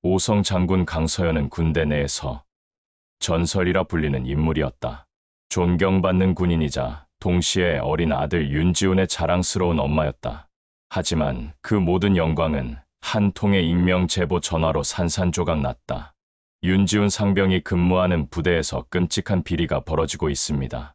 오성 장군 강서연은 군대 내에서 전설이라 불리는 인물이었다. 존경받는 군인이자 동시에 어린 아들 윤지훈의 자랑스러운 엄마였다. 하지만 그 모든 영광은 한 통의 익명 제보 전화로 산산조각 났다. 윤지훈 상병이 근무하는 부대에서 끔찍한 비리가 벌어지고 있습니다.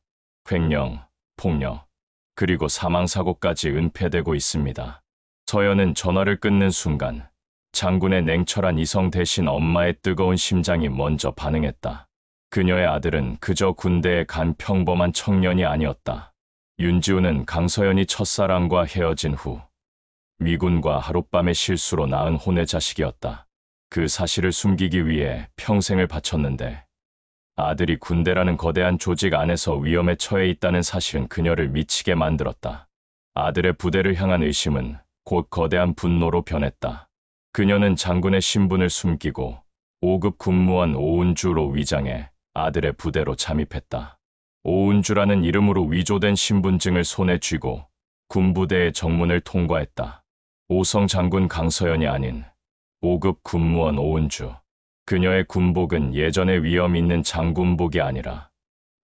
횡령, 폭력, 그리고 사망사고까지 은폐되고 있습니다. 서연은 전화를 끊는 순간 장군의 냉철한 이성 대신 엄마의 뜨거운 심장이 먼저 반응했다. 그녀의 아들은 그저 군대에 간 평범한 청년이 아니었다. 윤지훈은 강서연이 첫사랑과 헤어진 후 미군과 하룻밤의 실수로 낳은 혼외 자식이었다. 그 사실을 숨기기 위해 평생을 바쳤는데 아들이 군대라는 거대한 조직 안에서 위험에 처해 있다는 사실은 그녀를 미치게 만들었다. 아들의 부대를 향한 의심은 곧 거대한 분노로 변했다. 그녀는 장군의 신분을 숨기고 5급 군무원 오은주로 위장해 아들의 부대로 잠입했다. 오은주라는 이름으로 위조된 신분증을 손에 쥐고 군부대의 정문을 통과했다. 오성 장군 강서연이 아닌 5급 군무원 오은주. 그녀의 군복은 예전의 위험 있는 장군복이 아니라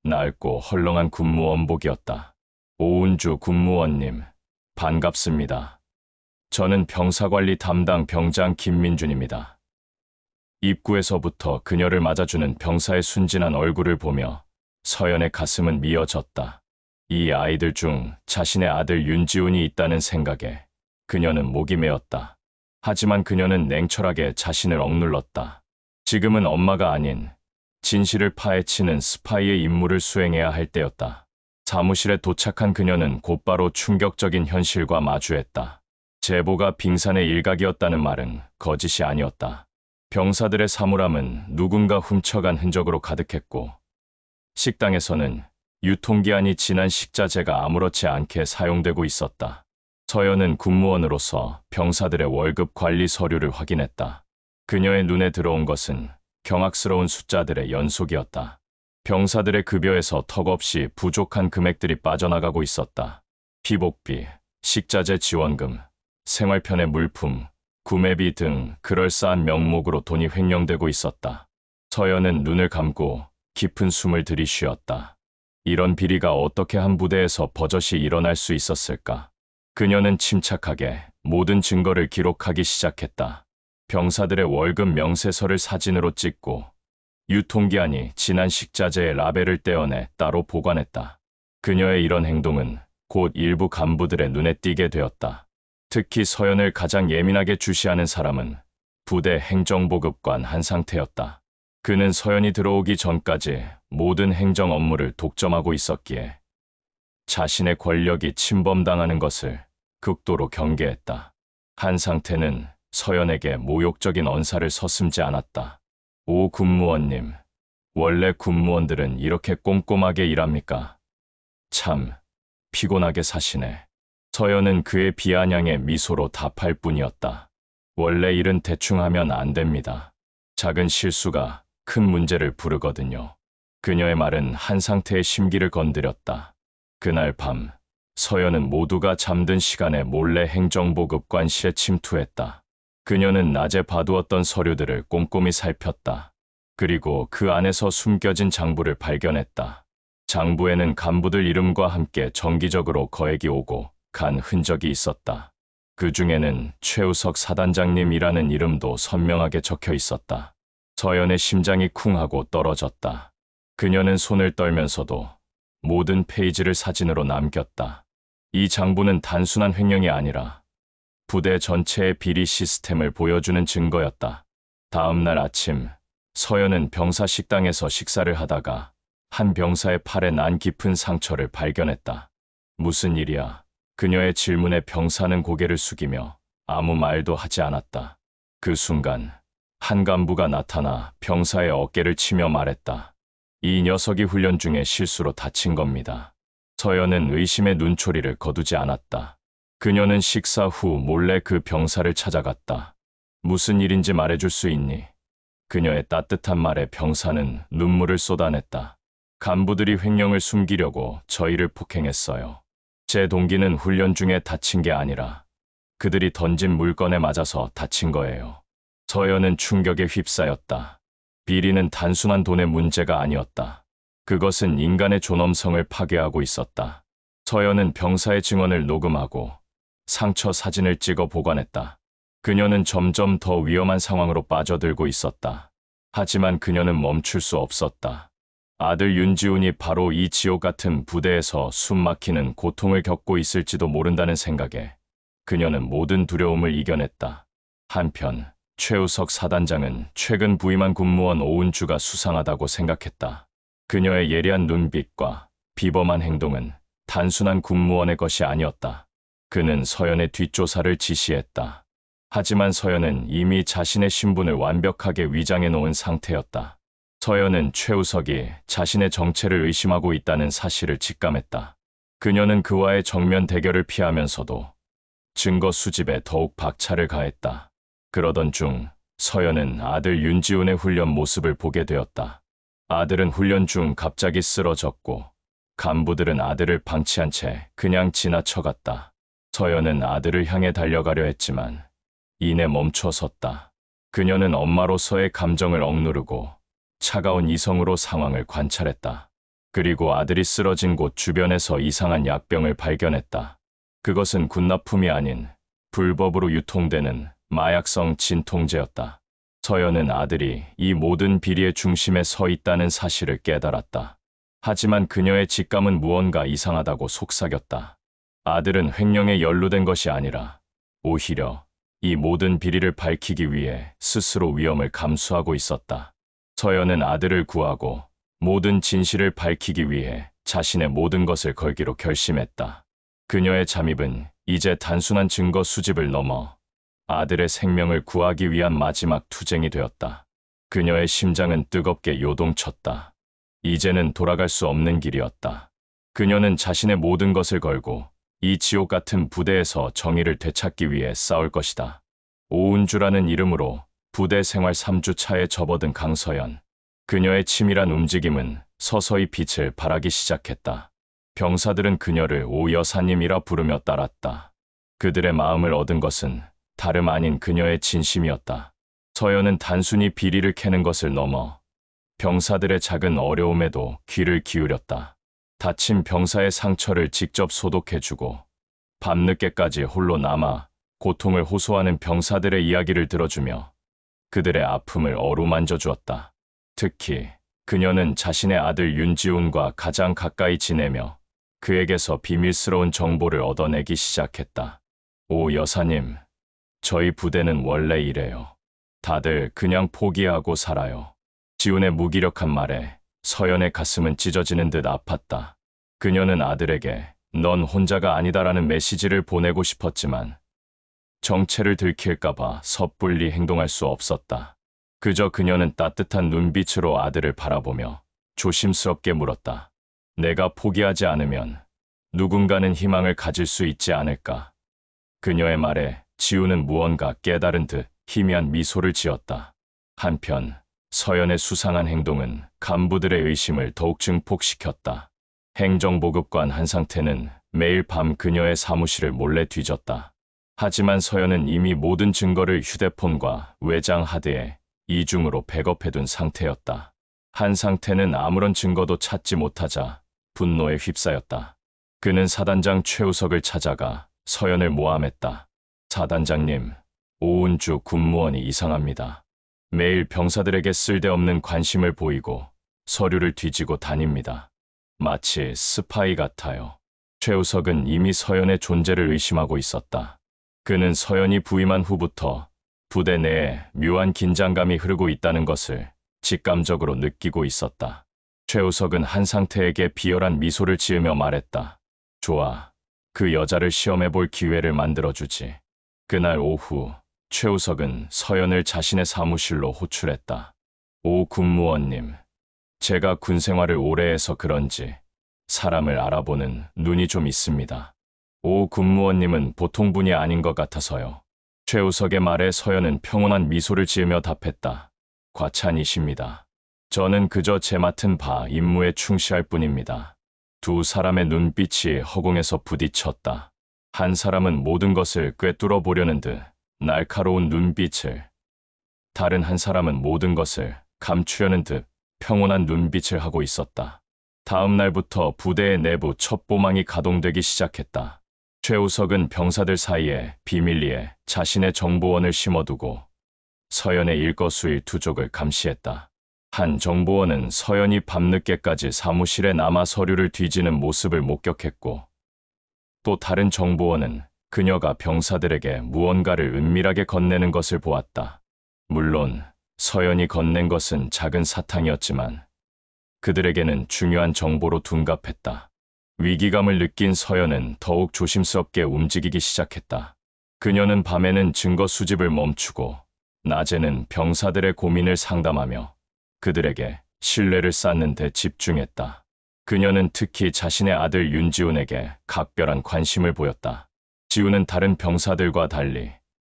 낡고 헐렁한 군무원복이었다. 오은주 군무원님, 반갑습니다. 저는 병사관리 담당 병장 김민준입니다. 입구에서부터 그녀를 맞아주는 병사의 순진한 얼굴을 보며 서연의 가슴은 미어졌다. 이 아이들 중 자신의 아들 윤지훈이 있다는 생각에 그녀는 목이 메었다. 하지만 그녀는 냉철하게 자신을 억눌렀다. 지금은 엄마가 아닌 진실을 파헤치는 스파이의 임무를 수행해야 할 때였다. 사무실에 도착한 그녀는 곧바로 충격적인 현실과 마주했다. 제보가 빙산의 일각이었다는 말은 거짓이 아니었다. 병사들의 사물함은 누군가 훔쳐간 흔적으로 가득했고 식당에서는 유통기한이 지난 식자재가 아무렇지 않게 사용되고 있었다. 서연은 군무원으로서 병사들의 월급 관리 서류를 확인했다. 그녀의 눈에 들어온 것은 경악스러운 숫자들의 연속이었다. 병사들의 급여에서 턱없이 부족한 금액들이 빠져나가고 있었다. 피복비, 식자재 지원금, 생활편의 물품, 구매비 등 그럴싸한 명목으로 돈이 횡령되고 있었다. 서연은 눈을 감고 깊은 숨을 들이쉬었다. 이런 비리가 어떻게 한 부대에서 버젓이 일어날 수 있었을까? 그녀는 침착하게 모든 증거를 기록하기 시작했다. 병사들의 월급 명세서를 사진으로 찍고 유통기한이 지난 식자재의 라벨을 떼어내 따로 보관했다. 그녀의 이런 행동은 곧 일부 간부들의 눈에 띄게 되었다. 특히 서연을 가장 예민하게 주시하는 사람은 부대 행정보급관 한상태였다. 그는 서연이 들어오기 전까지 모든 행정 업무를 독점하고 있었기에 자신의 권력이 침범당하는 것을 극도로 경계했다. 한상태는 서연에게 모욕적인 언사를 서슴지 않았다. 오 군무원님, 원래 군무원들은 이렇게 꼼꼼하게 일합니까? 참, 피곤하게 사시네. 서연은 그의 비아냥의 미소로 답할 뿐이었다. 원래 일은 대충 하면 안 됩니다. 작은 실수가 큰 문제를 부르거든요. 그녀의 말은 한상태의 심기를 건드렸다. 그날 밤, 서연은 모두가 잠든 시간에 몰래 행정보급관실에 침투했다. 그녀는 낮에 봐두었던 서류들을 꼼꼼히 살폈다. 그리고 그 안에서 숨겨진 장부를 발견했다. 장부에는 간부들 이름과 함께 정기적으로 거액이 오고 간 흔적이 있었다. 그 중에는 최우석 사단장님이라는 이름도 선명하게 적혀 있었다. 서연의 심장이 쿵 하고 떨어졌다. 그녀는 손을 떨면서도 모든 페이지를 사진으로 남겼다. 이 장부는 단순한 횡령이 아니라 부대 전체의 비리 시스템을 보여주는 증거였다. 다음 날 아침, 서연은 병사 식당에서 식사를 하다가 한 병사의 팔에 난 깊은 상처를 발견했다. 무슨 일이야? 그녀의 질문에 병사는 고개를 숙이며 아무 말도 하지 않았다. 그 순간 한 간부가 나타나 병사의 어깨를 치며 말했다. 이 녀석이 훈련 중에 실수로 다친 겁니다. 서연은 의심의 눈초리를 거두지 않았다. 그녀는 식사 후 몰래 그 병사를 찾아갔다. 무슨 일인지 말해줄 수 있니? 그녀의 따뜻한 말에 병사는 눈물을 쏟아냈다. 간부들이 횡령을 숨기려고 저희를 폭행했어요. 제 동기는 훈련 중에 다친 게 아니라 그들이 던진 물건에 맞아서 다친 거예요. 서연은 충격에 휩싸였다. 비리는 단순한 돈의 문제가 아니었다. 그것은 인간의 존엄성을 파괴하고 있었다. 서연은 병사의 증언을 녹음하고 상처 사진을 찍어 보관했다. 그녀는 점점 더 위험한 상황으로 빠져들고 있었다. 하지만 그녀는 멈출 수 없었다. 아들 윤지훈이 바로 이 지옥 같은 부대에서 숨막히는 고통을 겪고 있을지도 모른다는 생각에 그녀는 모든 두려움을 이겨냈다. 한편 최우석 사단장은 최근 부임한 군무원 오은주가 수상하다고 생각했다. 그녀의 예리한 눈빛과 비범한 행동은 단순한 군무원의 것이 아니었다. 그는 서연의 뒷조사를 지시했다. 하지만 서연은 이미 자신의 신분을 완벽하게 위장해 놓은 상태였다. 서연은 최우석이 자신의 정체를 의심하고 있다는 사실을 직감했다. 그녀는 그와의 정면 대결을 피하면서도 증거 수집에 더욱 박차를 가했다. 그러던 중 서연은 아들 윤지훈의 훈련 모습을 보게 되었다. 아들은 훈련 중 갑자기 쓰러졌고 간부들은 아들을 방치한 채 그냥 지나쳐갔다. 서연은 아들을 향해 달려가려 했지만 이내 멈춰섰다. 그녀는 엄마로서의 감정을 억누르고 차가운 이성으로 상황을 관찰했다. 그리고 아들이 쓰러진 곳 주변에서 이상한 약병을 발견했다. 그것은 군납품이 아닌 불법으로 유통되는 마약성 진통제였다. 서연은 아들이 이 모든 비리의 중심에 서 있다는 사실을 깨달았다. 하지만 그녀의 직감은 무언가 이상하다고 속삭였다. 아들은 횡령에 연루된 것이 아니라 오히려 이 모든 비리를 밝히기 위해 스스로 위험을 감수하고 있었다. 서연은 아들을 구하고 모든 진실을 밝히기 위해 자신의 모든 것을 걸기로 결심했다. 그녀의 잠입은 이제 단순한 증거 수집을 넘어 아들의 생명을 구하기 위한 마지막 투쟁이 되었다. 그녀의 심장은 뜨겁게 요동쳤다. 이제는 돌아갈 수 없는 길이었다. 그녀는 자신의 모든 것을 걸고 이 지옥 같은 부대에서 정의를 되찾기 위해 싸울 것이다. 오은주라는 이름으로 부대 생활 3주 차에 접어든 강서연. 그녀의 치밀한 움직임은 서서히 빛을 발하기 시작했다. 병사들은 그녀를 오 여사님이라 부르며 따랐다. 그들의 마음을 얻은 것은 다름 아닌 그녀의 진심이었다. 서연은 단순히 비리를 캐는 것을 넘어 병사들의 작은 어려움에도 귀를 기울였다. 다친 병사의 상처를 직접 소독해주고 밤늦게까지 홀로 남아 고통을 호소하는 병사들의 이야기를 들어주며 그들의 아픔을 어루만져 주었다. 특히 그녀는 자신의 아들 윤지훈과 가장 가까이 지내며 그에게서 비밀스러운 정보를 얻어내기 시작했다. 오 여사님, 저희 부대는 원래 이래요. 다들 그냥 포기하고 살아요. 지훈의 무기력한 말에 서연의 가슴은 찢어지는 듯 아팠다. 그녀는 아들에게 넌 혼자가 아니다라는 메시지를 보내고 싶었지만 정체를 들킬까봐 섣불리 행동할 수 없었다. 그저 그녀는 따뜻한 눈빛으로 아들을 바라보며 조심스럽게 물었다. 내가 포기하지 않으면 누군가는 희망을 가질 수 있지 않을까? 그녀의 말에 지우는 무언가 깨달은 듯 희미한 미소를 지었다. 한편 서연의 수상한 행동은 간부들의 의심을 더욱 증폭시켰다. 행정보급관 한상태는 매일 밤 그녀의 사무실을 몰래 뒤졌다. 하지만 서연은 이미 모든 증거를 휴대폰과 외장 하드에 이중으로 백업해둔 상태였다. 한상태는 아무런 증거도 찾지 못하자 분노에 휩싸였다. 그는 사단장 최우석을 찾아가 서연을 모함했다. 사단장님, 오은주 군무원이 이상합니다. 매일 병사들에게 쓸데없는 관심을 보이고 서류를 뒤지고 다닙니다. 마치 스파이 같아요. 최우석은 이미 서연의 존재를 의심하고 있었다. 그는 서연이 부임한 후부터 부대 내에 묘한 긴장감이 흐르고 있다는 것을 직감적으로 느끼고 있었다. 최우석은 한상태에게 비열한 미소를 지으며 말했다. 좋아, 그 여자를 시험해볼 기회를 만들어주지. 그날 오후 최우석은 서연을 자신의 사무실로 호출했다. 오 군무원님, 제가 군 생활을 오래 해서 그런지 사람을 알아보는 눈이 좀 있습니다. 오 군무원님은 보통 분이 아닌 것 같아서요. 최우석의 말에 서연은 평온한 미소를 지으며 답했다. 과찬이십니다. 저는 그저 제 맡은 바 임무에 충실할 뿐입니다. 두 사람의 눈빛이 허공에서 부딪혔다. 한 사람은 모든 것을 꿰뚫어 보려는 듯 날카로운 눈빛을, 다른 한 사람은 모든 것을 감추려는 듯 평온한 눈빛을 하고 있었다. 다음 날부터 부대의 내부 첩보망이 가동되기 시작했다. 최우석은 병사들 사이에 비밀리에 자신의 정보원을 심어두고 서연의 일거수일투족을 감시했다. 한 정보원은 서연이 밤늦게까지 사무실에 남아 서류를 뒤지는 모습을 목격했고, 또 다른 정보원은 그녀가 병사들에게 무언가를 은밀하게 건네는 것을 보았다. 물론 서연이 건넨 것은 작은 사탕이었지만 그들에게는 중요한 정보로 둔갑했다. 위기감을 느낀 서연은 더욱 조심스럽게 움직이기 시작했다. 그녀는 밤에는 증거 수집을 멈추고 낮에는 병사들의 고민을 상담하며 그들에게 신뢰를 쌓는 데 집중했다. 그녀는 특히 자신의 아들 윤지훈에게 각별한 관심을 보였다. 지훈은 다른 병사들과 달리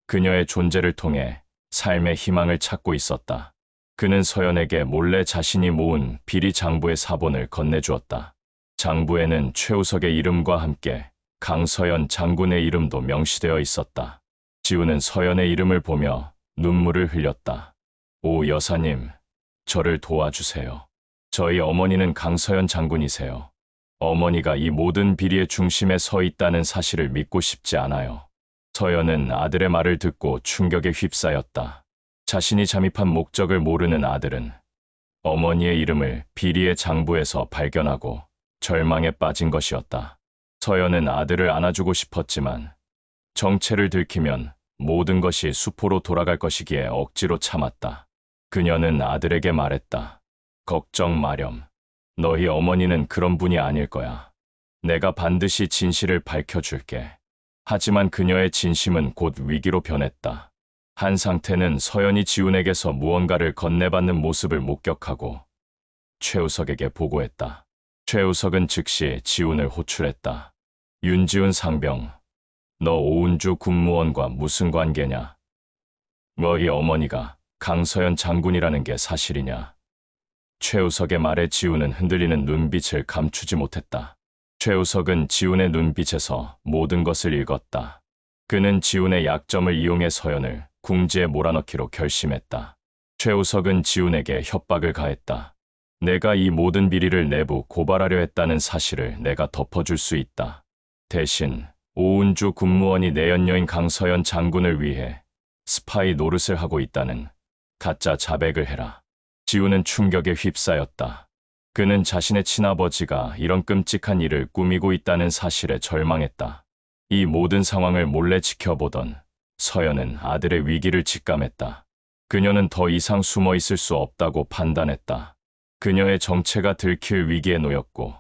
그녀의 존재를 통해 삶의 희망을 찾고 있었다. 그는 서연에게 몰래 자신이 모은 비리 장부의 사본을 건네주었다. 장부에는 최우석의 이름과 함께 강서연 장군의 이름도 명시되어 있었다. 지훈은 서연의 이름을 보며 눈물을 흘렸다. 오 여사님, 저를 도와주세요. 저희 어머니는 강서연 장군이세요. 어머니가 이 모든 비리의 중심에 서 있다는 사실을 믿고 싶지 않아요. 서연은 아들의 말을 듣고 충격에 휩싸였다. 자신이 잠입한 목적을 모르는 아들은 어머니의 이름을 비리의 장부에서 발견하고 절망에 빠진 것이었다. 서연은 아들을 안아주고 싶었지만 정체를 들키면 모든 것이 수포로 돌아갈 것이기에 억지로 참았다. 그녀는 아들에게 말했다. 걱정 마렴. 너희 어머니는 그런 분이 아닐 거야. 내가 반드시 진실을 밝혀줄게. 하지만 그녀의 진심은 곧 위기로 변했다. 한상태는 서연이 지훈에게서 무언가를 건네받는 모습을 목격하고 최우석에게 보고했다. 최우석은 즉시 지훈을 호출했다. 윤지훈 상병, 너 오은주 군무원과 무슨 관계냐? 너희 어머니가 강서연 장군이라는 게 사실이냐? 최우석의 말에 지훈은 흔들리는 눈빛을 감추지 못했다. 최우석은 지훈의 눈빛에서 모든 것을 읽었다. 그는 지훈의 약점을 이용해 서연을 궁지에 몰아넣기로 결심했다. 최우석은 지훈에게 협박을 가했다. 내가 이 모든 비리를 내부 고발하려 했다는 사실을 내가 덮어줄 수 있다. 대신 오은주 군무원이 내연녀인 강서연 장군을 위해 스파이 노릇을 하고 있다는 가짜 자백을 해라. 지훈은 충격에 휩싸였다. 그는 자신의 친아버지가 이런 끔찍한 일을 꾸미고 있다는 사실에 절망했다. 이 모든 상황을 몰래 지켜보던 서연은 아들의 위기를 직감했다. 그녀는 더 이상 숨어 있을 수 없다고 판단했다. 그녀의 정체가 들킬 위기에 놓였고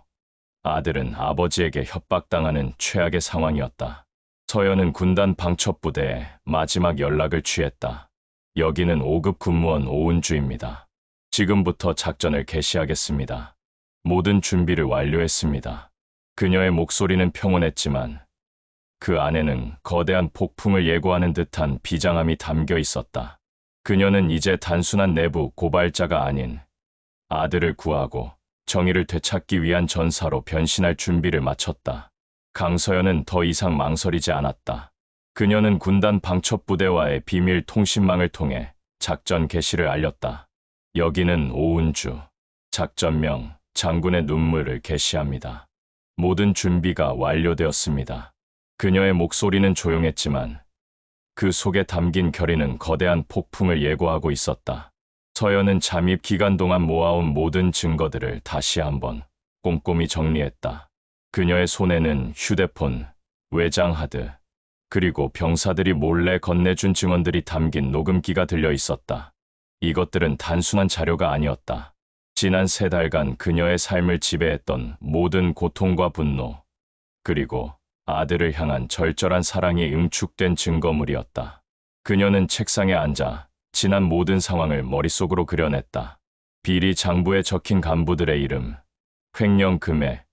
아들은 아버지에게 협박당하는 최악의 상황이었다. 서연은 군단 방첩부대에 마지막 연락을 취했다. 여기는 5급 군무원 오은주입니다. 지금부터 작전을 개시하겠습니다. 모든 준비를 완료했습니다. 그녀의 목소리는 평온했지만 그 안에는 거대한 폭풍을 예고하는 듯한 비장함이 담겨 있었다. 그녀는 이제 단순한 내부 고발자가 아닌 아들을 구하고 정의를 되찾기 위한 전사로 변신할 준비를 마쳤다. 강서연은 더 이상 망설이지 않았다. 그녀는 군단 방첩부대와의 비밀 통신망을 통해 작전 개시를 알렸다. 여기는 오은주. 작전명 장군의 눈물을 개시합니다. 모든 준비가 완료되었습니다. 그녀의 목소리는 조용했지만 그 속에 담긴 결의는 거대한 폭풍을 예고하고 있었다. 서연은 잠입 기간 동안 모아온 모든 증거들을 다시 한번 꼼꼼히 정리했다. 그녀의 손에는 휴대폰, 외장하드, 그리고 병사들이 몰래 건네준 증언들이 담긴 녹음기가 들려 있었다. 이것들은 단순한 자료가 아니었다. 지난 3달간 그녀의 삶을 지배했던 모든 고통과 분노, 그리고 아들을 향한 절절한 사랑이 응축된 증거물이었다. 그녀는 책상에 앉아 지난 모든 상황을 머릿속으로 그려냈다. 비리 장부에 적힌 간부들의 이름, 횡령 금액,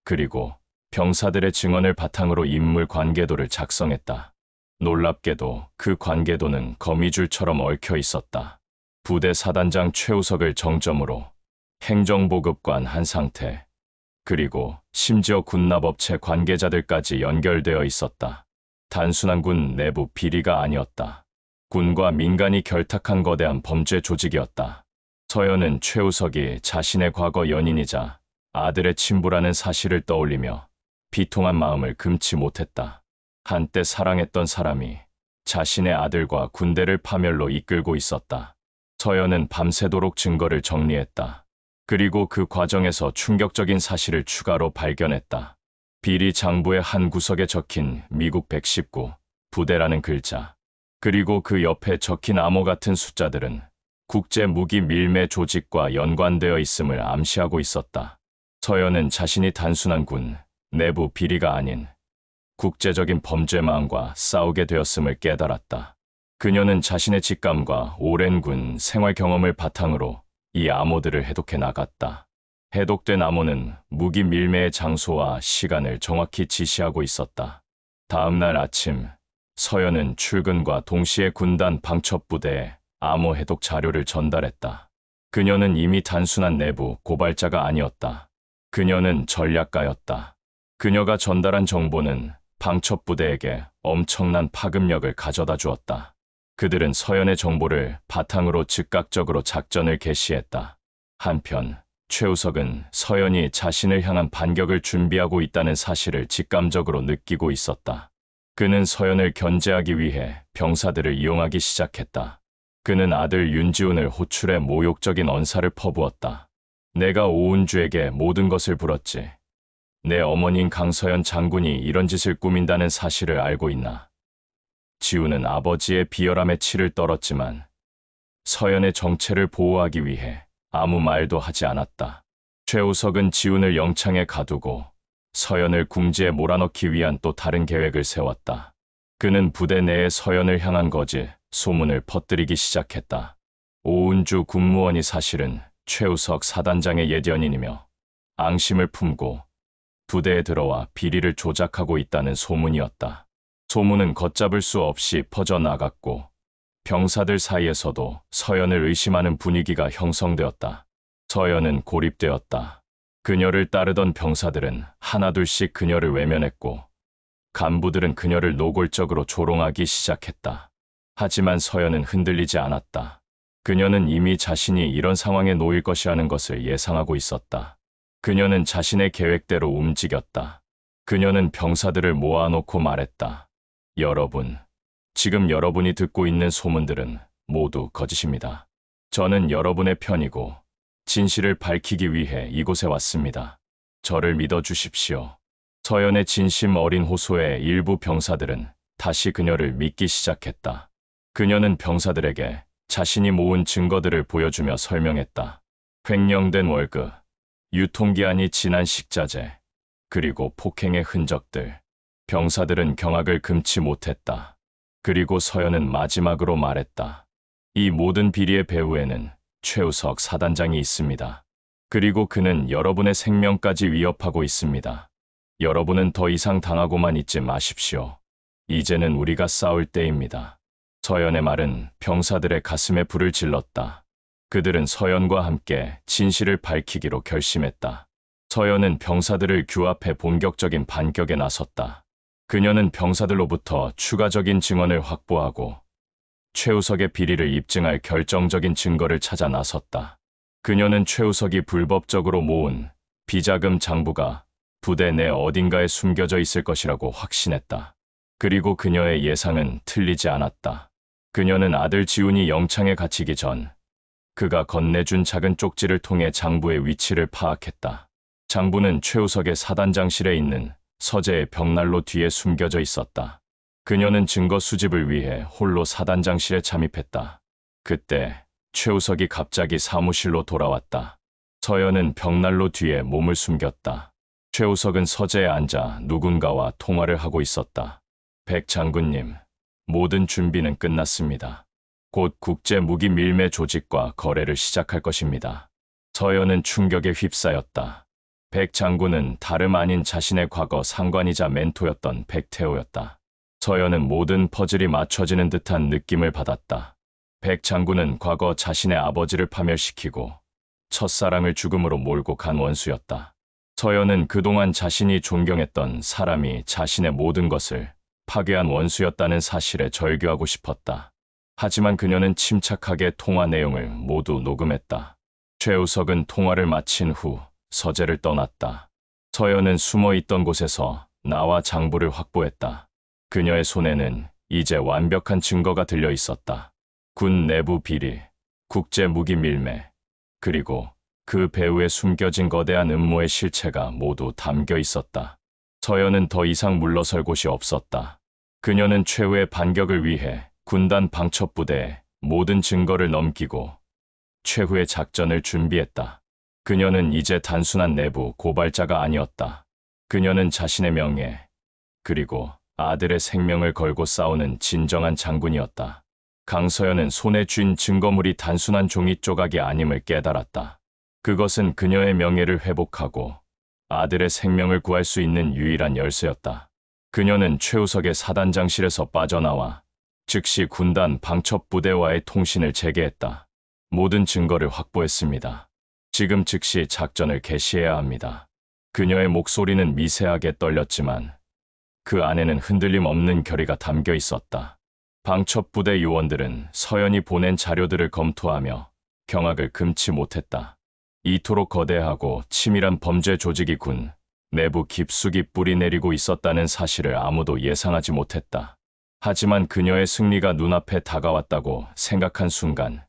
그리고 병사들의 증언을 바탕으로 인물 관계도를 작성했다. 놀랍게도 그 관계도는 거미줄처럼 얽혀 있었다. 부대 사단장 최우석을 정점으로 행정보급관 한상태, 그리고 심지어 군납업체 관계자들까지 연결되어 있었다. 단순한 군 내부 비리가 아니었다. 군과 민간이 결탁한 거대한 범죄 조직이었다. 서연은 최우석이 자신의 과거 연인이자 아들의 친부라는 사실을 떠올리며 비통한 마음을 금치 못했다. 한때 사랑했던 사람이 자신의 아들과 군대를 파멸로 이끌고 있었다. 서연은 밤새도록 증거를 정리했다. 그리고 그 과정에서 충격적인 사실을 추가로 발견했다. 비리 장부의 한 구석에 적힌 미국 119 부대라는 글자, 그리고 그 옆에 적힌 암호 같은 숫자들은 국제 무기 밀매 조직과 연관되어 있음을 암시하고 있었다. 서연은 자신이 단순한 군 내부 비리가 아닌 국제적인 범죄망과 싸우게 되었음을 깨달았다. 그녀는 자신의 직감과 오랜 군 생활 경험을 바탕으로 이 암호들을 해독해 나갔다. 해독된 암호는 무기 밀매의 장소와 시간을 정확히 지시하고 있었다. 다음 날 아침, 서연은 출근과 동시에 군단 방첩부대에 암호 해독 자료를 전달했다. 그녀는 이미 단순한 내부 고발자가 아니었다. 그녀는 전략가였다. 그녀가 전달한 정보는 방첩부대에게 엄청난 파급력을 가져다 주었다. 그들은 서연의 정보를 바탕으로 즉각적으로 작전을 개시했다. 한편 최우석은 서연이 자신을 향한 반격을 준비하고 있다는 사실을 직감적으로 느끼고 있었다. 그는 서연을 견제하기 위해 병사들을 이용하기 시작했다. 그는 아들 윤지훈을 호출해 모욕적인 언사를 퍼부었다. 내가 오은주에게 모든 것을 불었지. 내 어머니인 강서연 장군이 이런 짓을 꾸민다는 사실을 알고 있나? 지훈은 아버지의 비열함에 치를 떨었지만 서연의 정체를 보호하기 위해 아무 말도 하지 않았다. 최우석은 지훈을 영창에 가두고 서연을 궁지에 몰아넣기 위한 또 다른 계획을 세웠다. 그는 부대 내에 서연을 향한 거짓 소문을 퍼뜨리기 시작했다. 오은주 군무원이 사실은 최우석 사단장의 예견인이며 앙심을 품고 부대에 들어와 비리를 조작하고 있다는 소문이었다. 소문은 걷잡을 수 없이 퍼져나갔고 병사들 사이에서도 서연을 의심하는 분위기가 형성되었다. 서연은 고립되었다. 그녀를 따르던 병사들은 하나둘씩 그녀를 외면했고 간부들은 그녀를 노골적으로 조롱하기 시작했다. 하지만 서연은 흔들리지 않았다. 그녀는 이미 자신이 이런 상황에 놓일 것이라는 것을 예상하고 있었다. 그녀는 자신의 계획대로 움직였다. 그녀는 병사들을 모아놓고 말했다. 여러분, 지금 여러분이 듣고 있는 소문들은 모두 거짓입니다. 저는 여러분의 편이고 진실을 밝히기 위해 이곳에 왔습니다. 저를 믿어주십시오. 서연의 진심 어린 호소에 일부 병사들은 다시 그녀를 믿기 시작했다. 그녀는 병사들에게 자신이 모은 증거들을 보여주며 설명했다. 횡령된 월급, 유통기한이 지난 식자재, 그리고 폭행의 흔적들. 병사들은 경악을 금치 못했다. 그리고 서연은 마지막으로 말했다. 이 모든 비리의 배후에는 최우석 사단장이 있습니다. 그리고 그는 여러분의 생명까지 위협하고 있습니다. 여러분은 더 이상 당하고만 있지 마십시오. 이제는 우리가 싸울 때입니다. 서연의 말은 병사들의 가슴에 불을 질렀다. 그들은 서연과 함께 진실을 밝히기로 결심했다. 서연은 병사들을 규합해 본격적인 반격에 나섰다. 그녀는 병사들로부터 추가적인 증언을 확보하고 최우석의 비리를 입증할 결정적인 증거를 찾아 나섰다. 그녀는 최우석이 불법적으로 모은 비자금 장부가 부대 내 어딘가에 숨겨져 있을 것이라고 확신했다. 그리고 그녀의 예상은 틀리지 않았다. 그녀는 아들 지훈이 영창에 갇히기 전 그가 건네준 작은 쪽지를 통해 장부의 위치를 파악했다. 장부는 최우석의 사단장실에 있는 서재의 벽난로 뒤에 숨겨져 있었다. 그녀는 증거 수집을 위해 홀로 사단장실에 잠입했다. 그때 최우석이 갑자기 사무실로 돌아왔다. 서연은 벽난로 뒤에 몸을 숨겼다. 최우석은 서재에 앉아 누군가와 통화를 하고 있었다. 백 장군님, 모든 준비는 끝났습니다. 곧 국제 무기 밀매 조직과 거래를 시작할 것입니다. 서연은 충격에 휩싸였다. 백 장군은 다름 아닌 자신의 과거 상관이자 멘토였던 백태호였다. 서연은 모든 퍼즐이 맞춰지는 듯한 느낌을 받았다. 백 장군은 과거 자신의 아버지를 파멸시키고 첫사랑을 죽음으로 몰고 간 원수였다. 서연은 그동안 자신이 존경했던 사람이 자신의 모든 것을 파괴한 원수였다는 사실에 절규하고 싶었다. 하지만 그녀는 침착하게 통화 내용을 모두 녹음했다. 최우석은 통화를 마친 후 서재를 떠났다. 서연은 숨어 있던 곳에서 나와 장부를 확보했다. 그녀의 손에는 이제 완벽한 증거가 들려 있었다. 군 내부 비리, 국제 무기 밀매, 그리고 그 배후에 숨겨진 거대한 음모의 실체가 모두 담겨 있었다. 서연은 더 이상 물러설 곳이 없었다. 그녀는 최후의 반격을 위해 군단 방첩부대에 모든 증거를 넘기고 최후의 작전을 준비했다. 그녀는 이제 단순한 내부 고발자가 아니었다. 그녀는 자신의 명예, 그리고 아들의 생명을 걸고 싸우는 진정한 장군이었다. 강서연은 손에 쥔 증거물이 단순한 종이 조각이 아님을 깨달았다. 그것은 그녀의 명예를 회복하고 아들의 생명을 구할 수 있는 유일한 열쇠였다. 그녀는 최우석의 사단장실에서 빠져나와 즉시 군단 방첩부대와의 통신을 재개했다. 모든 증거를 확보했습니다. 지금 즉시 작전을 개시해야 합니다. 그녀의 목소리는 미세하게 떨렸지만 그 안에는 흔들림 없는 결의가 담겨 있었다. 방첩부대 요원들은 서연이 보낸 자료들을 검토하며 경악을 금치 못했다. 이토록 거대하고 치밀한 범죄 조직이 군 내부 깊숙이 뿌리내리고 있었다는 사실을 아무도 예상하지 못했다. 하지만 그녀의 승리가 눈앞에 다가왔다고 생각한 순간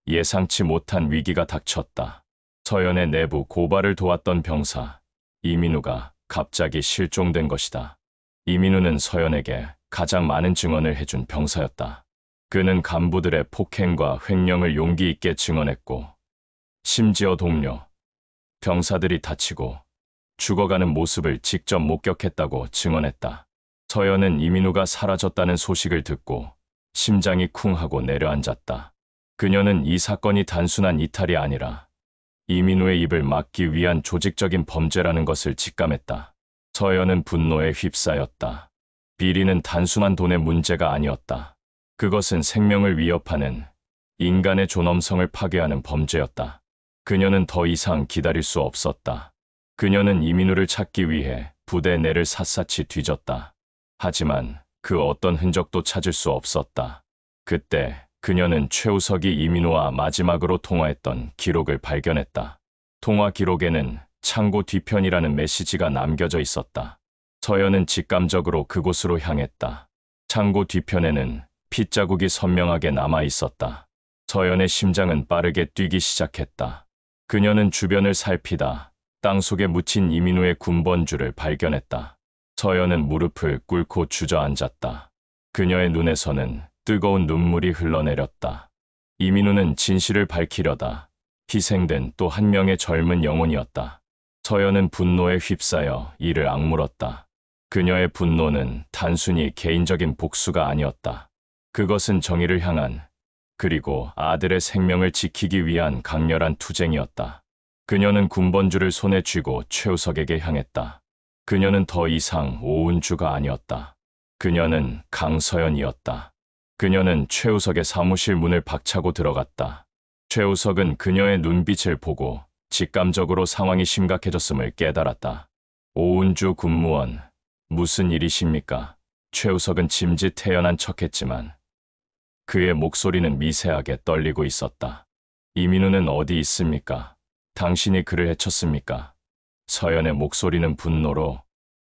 예상치 못한 위기가 닥쳤다. 서연의 내부 고발을 도왔던 병사 이민우가 갑자기 실종된 것이다. 이민우는 서연에게 가장 많은 증언을 해준 병사였다. 그는 간부들의 폭행과 횡령을 용기 있게 증언했고 심지어 동료, 병사들이 다치고 죽어가는 모습을 직접 목격했다고 증언했다. 서연은 이민우가 사라졌다는 소식을 듣고 심장이 쿵 하고 내려앉았다. 그녀는 이 사건이 단순한 이탈이 아니라 이민우의 입을 막기 위한 조직적인 범죄라는 것을 직감했다. 서연은 분노에 휩싸였다. 비리는 단순한 돈의 문제가 아니었다. 그것은 생명을 위협하는 인간의 존엄성을 파괴하는 범죄였다. 그녀는 더 이상 기다릴 수 없었다. 그녀는 이민우를 찾기 위해 부대 내를 샅샅이 뒤졌다. 하지만 그 어떤 흔적도 찾을 수 없었다. 그때 그녀는 최우석이 이민우와 마지막으로 통화했던 기록을 발견했다. 통화 기록에는 창고 뒤편이라는 메시지가 남겨져 있었다. 서연은 직감적으로 그곳으로 향했다. 창고 뒤편에는 핏자국이 선명하게 남아 있었다. 서연의 심장은 빠르게 뛰기 시작했다. 그녀는 주변을 살피다 땅속에 묻힌 이민우의 군번줄을 발견했다. 서연은 무릎을 꿇고 주저앉았다. 그녀의 눈에서는 뜨거운 눈물이 흘러내렸다. 이민우는 진실을 밝히려다 희생된 또 한 명의 젊은 영혼이었다. 서연은 분노에 휩싸여 이를 악물었다. 그녀의 분노는 단순히 개인적인 복수가 아니었다. 그것은 정의를 향한, 그리고 아들의 생명을 지키기 위한 강렬한 투쟁이었다. 그녀는 군번줄을 손에 쥐고 최우석에게 향했다. 그녀는 더 이상 오은주가 아니었다. 그녀는 강서연이었다. 그녀는 최우석의 사무실 문을 박차고 들어갔다. 최우석은 그녀의 눈빛을 보고 직감적으로 상황이 심각해졌음을 깨달았다. 오은주 군무원, 무슨 일이십니까? 최우석은 짐짓태연한 척했지만 그의 목소리는 미세하게 떨리고 있었다. 이민우는 어디 있습니까? 당신이 그를 해쳤습니까? 서연의 목소리는 분노로